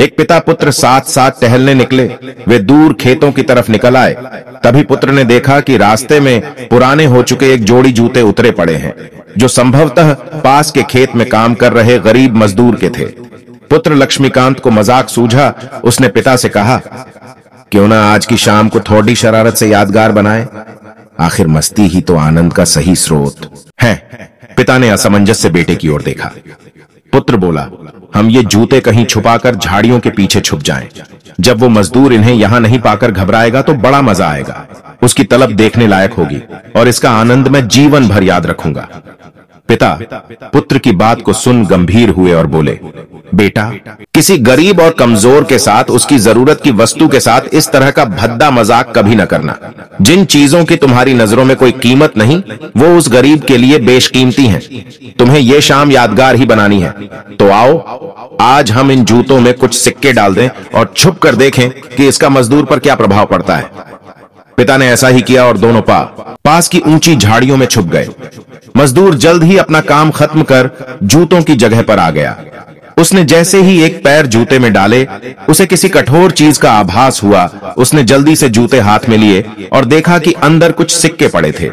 एक पिता पुत्र साथ साथ टहलने निकले। वे दूर खेतों की तरफ निकल आए। तभी पुत्र ने देखा कि रास्ते में पुराने हो चुके एक जोड़ी जूते उतरे पड़े हैं, जो संभवतः पास के खेत में काम कर रहे गरीब मजदूर के थे। पुत्र लक्ष्मीकांत को मजाक सूझा। उसने पिता से कहा, क्यों ना आज की शाम को थोड़ी शरारत से यादगार बनाए। आखिर मस्ती ही तो आनंद का सही स्रोत है। पिता ने असमंजस से बेटे की ओर देखा। पुत्र बोला, हम ये जूते कहीं छुपाकर झाड़ियों के पीछे छुप जाएं। जब वो मजदूर इन्हें यहां नहीं पाकर घबराएगा तो बड़ा मजा आएगा। उसकी तलब देखने लायक होगी और इसका आनंद मैं जीवन भर याद रखूंगा। पिता पुत्र की बात को सुन गंभीर हुए और बोले, बेटा, किसी गरीब और कमजोर के साथ, उसकी जरूरत की वस्तु के साथ इस तरह का भद्दा मजाक कभी न करना। जिन चीजों की तुम्हारी नजरों में कोई कीमत नहीं, वो उस गरीब के लिए बेशकीमती हैं। तुम्हें ये शाम यादगार ही बनानी है, तो आओ आज हम इन जूतों में कुछ सिक्के डाल दें और छुप कर देखें कि इसका मजदूर पर क्या प्रभाव पड़ता है। पिता ने ऐसा ही किया और दोनों पास की ऊंची झाड़ियों में छुप गए। मजदूर जल्द ही अपना काम खत्म कर जूतों की जगह पर आ गया। उसने जैसे ही एक पैर जूते में डाले, उसे किसी कठोर चीज का आभास हुआ। उसने जल्दी से जूते हाथ में लिए और देखा कि अंदर कुछ सिक्के पड़े थे।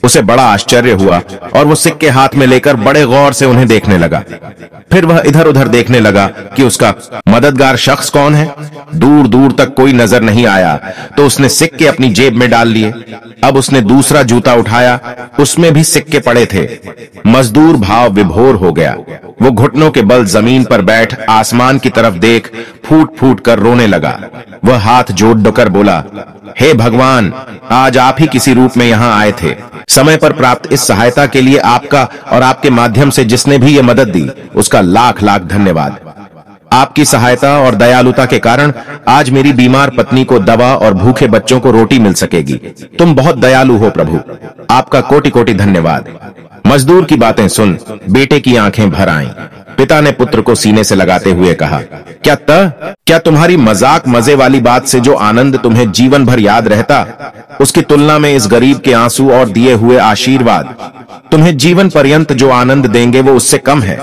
उसे बड़ा आश्चर्य हुआ और वो सिक्के हाथ में लेकर बड़े गौर से उन्हें देखने लगा। फिर वह इधर उधर देखने लगा कि उसका मददगार शख्स कौन है। दूर दूर तक कोई नजर नहीं आया, तो उसने सिक्के अपनी जेब में डाल लिए। अब उसने दूसरा जूता उठाया, उसमें भी सिक्के पड़े थे। मजदूर भाव विभोर हो गया। वो घुटनों के बल जमीन पर बैठ आसमान की तरफ देख फूट फूट कर रोने लगा। वह हाथ जोड़ बोला, हे भगवान, आज आप ही किसी रूप में यहां आए थे। समय पर प्राप्त इस सहायता के लिए आपका और आपके माध्यम से जिसने भी ये मदद दी, उसका लाख लाख धन्यवाद। आपकी सहायता और दयालुता के कारण आज मेरी बीमार पत्नी को दवा और भूखे बच्चों को रोटी मिल सकेगी। तुम बहुत दयालु हो प्रभु, आपका कोटि कोटि धन्यवाद। मजदूर की बातें सुन बेटे की आंखें भर आईं। पिता ने पुत्र को सीने से लगाते हुए कहा, क्या तुम्हारी मजाक मजे वाली बात से जो आनंद तुम्हें जीवन भर याद रहता, उसकी तुलना में इस गरीब के आंसू और दिए हुए आशीर्वाद तुम्हें जीवन पर्यंत जो आनंद देंगे वो उससे कम है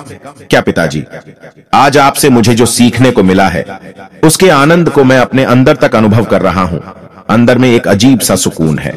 क्या? पिताजी, आज आपसे मुझे जो सीखने को मिला है, उसके आनंद को मैं अपने अंदर तक अनुभव कर रहा हूं। अंदर में एक अजीब सा सुकून है।